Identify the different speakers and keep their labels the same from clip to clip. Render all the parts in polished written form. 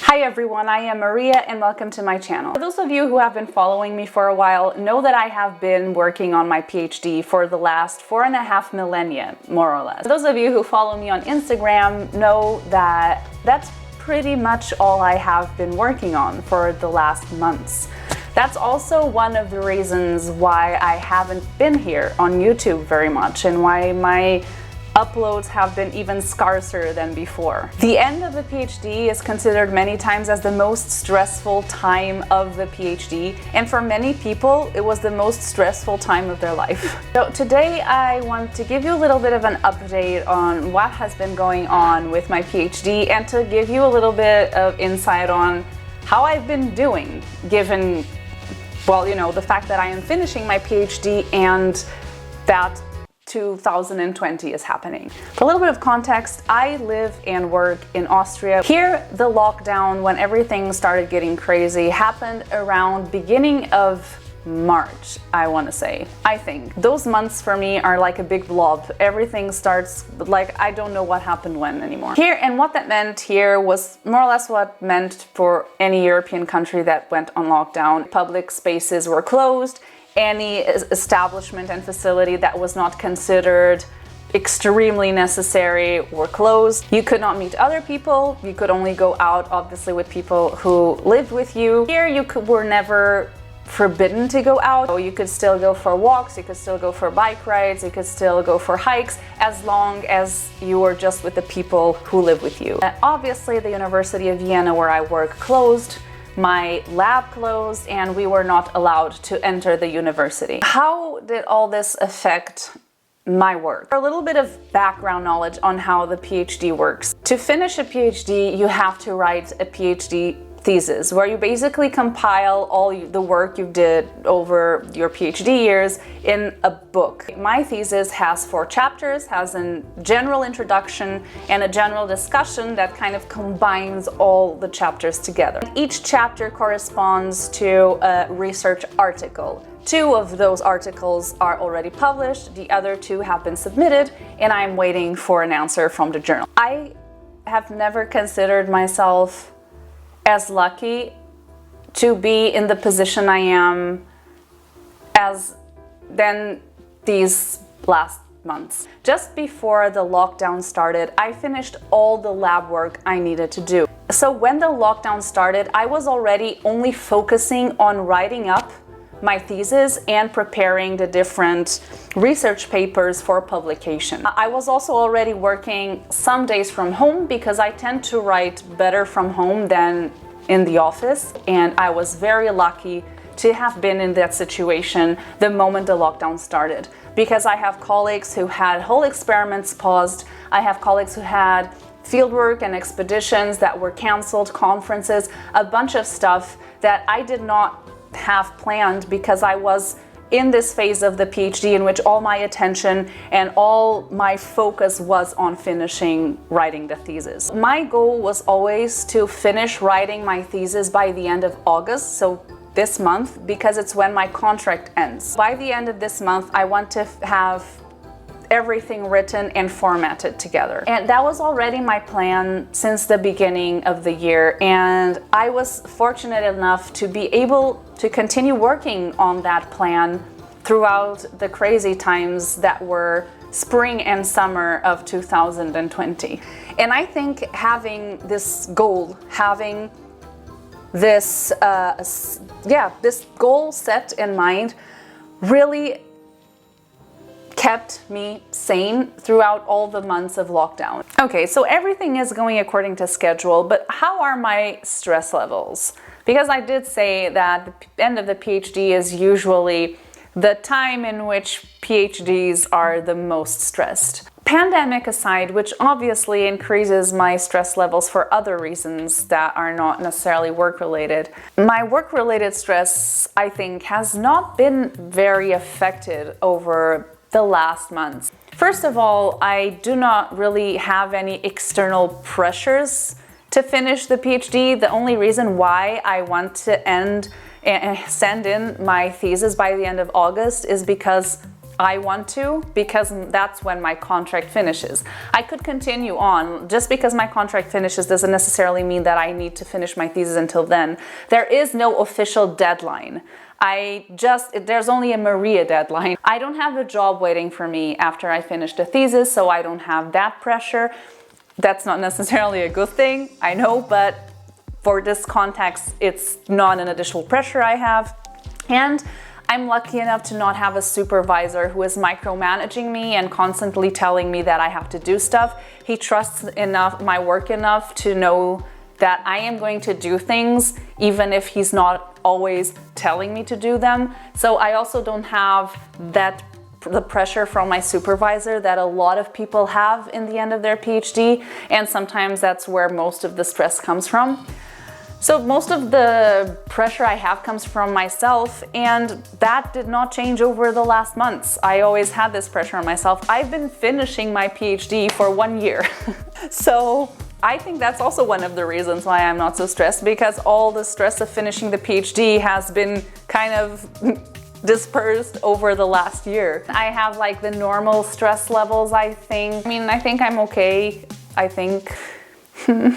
Speaker 1: Hi everyone, I am Maria and welcome to my channel. For those of you who have been following me for a while know that I have been working on my PhD for the last 4.5 millennia, more or less. For those of you who follow me on Instagram know that that's pretty much all I have been working on for the last months. That's also one of the reasons why I haven't been here on YouTube very much and why my uploads have been even scarcer than before. The end of the PhD is considered many times as the most stressful time of the PhD, and for many people it was the most stressful time of their life. So today I want to give you a little bit of an update on what has been going on with my PhD and to give you a little bit of insight on how I've been doing given, well, the fact that I am finishing my PhD and that 2020 is happening. For a little bit of context, I live and work in Austria. Here, the lockdown, when everything started getting crazy, happened around beginning of March, I want to say. I think those months for me are like a big blob. Everything starts like I don't know what happened when anymore. Here, and what that meant here was more or less what meant for any European country that went on lockdown. Public spaces were closed. Any establishment and facility that was not considered extremely necessary were closed. You could not meet other people. You could only go out, obviously, with people who lived with you. Here, were never forbidden to go out. So you could still go for walks, you could still go for bike rides, you could still go for hikes, as long as you were just with the people who live with you. And obviously, the University of Vienna, where I work, closed. My lab closed and we were not allowed to enter the university. How did all this affect my work? A little bit of background knowledge on how the PhD works. To finish a PhD, you have to write a PhD thesis, where you basically compile all the work you did over your PhD years in a book. My thesis has 4 chapters, has a general introduction and a general discussion that kind of combines all the chapters together. Each chapter corresponds to a research article. 2 of those articles are already published, the other 2 have been submitted, and I'm waiting for an answer from the journal. I have never considered myself as lucky to be in the position I am as then these last months. Just before the lockdown started, I finished all the lab work I needed to do. So when the lockdown started, I was already only focusing on writing up my thesis and preparing the different research papers for publication. I was also already working some days from home because I tend to write better from home than in the office, and I was very lucky to have been in that situation the moment the lockdown started, because I have colleagues who had whole experiments paused. I have colleagues who had fieldwork and expeditions that were canceled, conferences, a bunch of stuff that I did not have planned because I was in this phase of the PhD in which all my attention and all my focus was on finishing writing the thesis. My goal was always to finish writing my thesis by the end of August, so this month, because it's when my contract ends. By the end of this month, I want to have everything written and formatted together. And that was already my plan since the beginning of the year, and I was fortunate enough to be able to continue working on that plan throughout the crazy times that were spring and summer of 2020. And I think having this goal, having this this goal set in mind really kept me sane throughout all the months of lockdown. Okay, so everything is going according to schedule, but how are my stress levels? Because I did say that the end of the PhD is usually the time in which PhDs are the most stressed. Pandemic aside, which obviously increases my stress levels for other reasons that are not necessarily work-related, my work-related stress, I think, has not been very affected over the last months. First of all, I do not really have any external pressures to finish the PhD. The only reason why I want to send in my thesis by the end of August is because I want to, because that's when my contract finishes. I could continue on. Just because my contract finishes doesn't necessarily mean that I need to finish my thesis until then. There is no official deadline. There's only a Maria deadline. I don't have a job waiting for me after I finish the thesis, so I don't have that pressure. That's not necessarily a good thing, I know, but for this context, it's not an additional pressure I have. And I'm lucky enough to not have a supervisor who is micromanaging me and constantly telling me that I have to do stuff. He trusts my work enough to know that I am going to do things even if he's not always telling me to do them. So I also don't have the pressure from my supervisor that a lot of people have in the end of their PhD, and sometimes that's where most of the stress comes from. So most of the pressure I have comes from myself, and that did not change over the last months. I always had this pressure on myself. I've been finishing my PhD for 1 year. So I think that's also one of the reasons why I'm not so stressed, because all the stress of finishing the PhD has been kind of dispersed over the last year. I have like the normal stress levels, I think. I mean, I think I'm okay. I think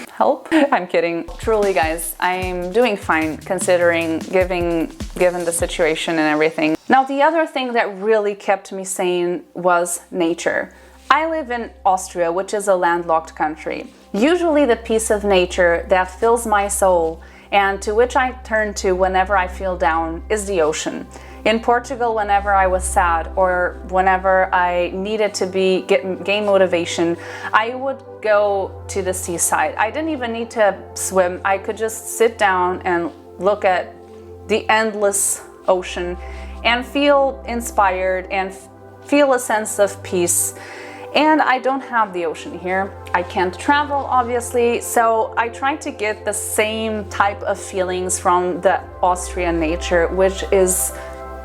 Speaker 1: help. I'm kidding. Truly, guys, I'm doing fine considering given the situation and everything. Now, the other thing that really kept me sane was nature. I live in Austria, which is a landlocked country. Usually the piece of nature that fills my soul and to which I turn to whenever I feel down is the ocean. In Portugal, whenever I was sad or whenever I needed to gain motivation, I would go to the seaside. I didn't even need to swim. I could just sit down and look at the endless ocean and feel inspired and feel a sense of peace. And I don't have the ocean here. I can't travel, obviously, so I try to get the same type of feelings from the Austrian nature, which is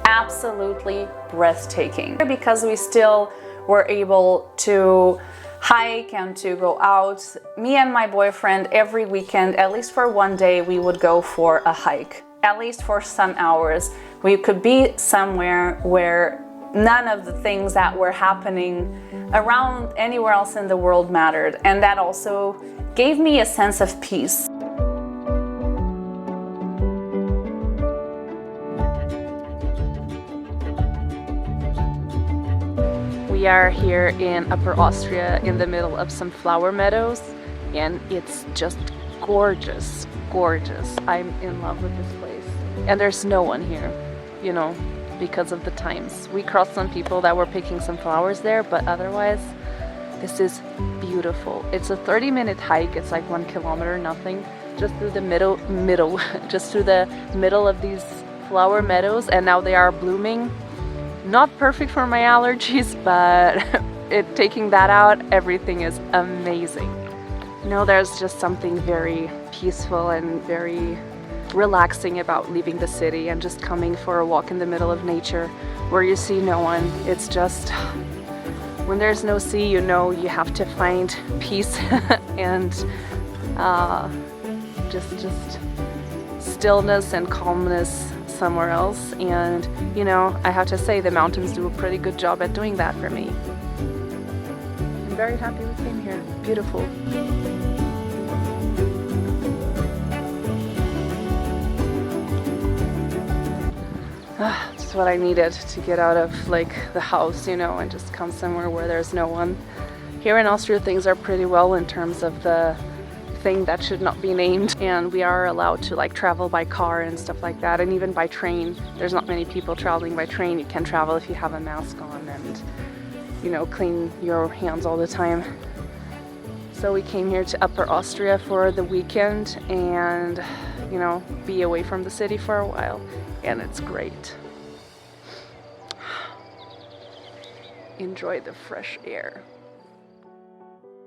Speaker 1: absolutely breathtaking. Because we still were able to hike and to go out. Me and my boyfriend, every weekend, at least for 1 day, we would go for a hike. At least for some hours. We could be somewhere where none of the things that were happening around anywhere else in the world mattered, and that also gave me a sense of peace. We are here in Upper Austria in the middle of some flower meadows, and it's just gorgeous, gorgeous. I'm in love with this place. And there's no one here, you know, because of the times. We crossed some people that were picking some flowers there, but otherwise, this is beautiful. It's a 30-minute hike. It's like 1 kilometer, nothing, just through the just through the middle of these flower meadows, and now they are blooming. Not perfect for my allergies, but taking that out, everything is amazing. You know, there's just something very peaceful and very relaxing about leaving the city and just coming for a walk in the middle of nature where you see no one. It's just, when there's no sea, you know you have to find peace and just stillness and calmness somewhere else. And you know, I have to say the mountains do a pretty good job at doing that for me. I'm very happy we came here. Beautiful. Just what I needed to get out of like the house, you know, and just come somewhere where there's no one. Here in Austria things are pretty well in terms of the thing that should not be named, and we are allowed to like travel by car and stuff like that, and even by train. There's not many people traveling by train. You can travel if you have a mask on and, you know, clean your hands all the time. So we came here to Upper Austria for the weekend and, you know, be away from the city for a while, and it's great. Enjoy the fresh air.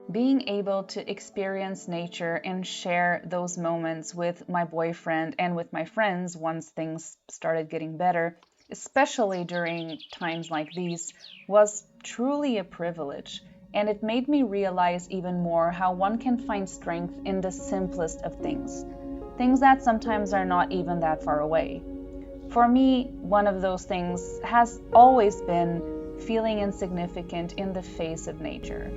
Speaker 1: Being able to experience nature and share those moments with my boyfriend and with my friends once things started getting better, especially during times like these, was truly a privilege. And it made me realize even more how one can find strength in the simplest of things that sometimes are not even that far away. For me, one of those things has always been feeling insignificant in the face of nature.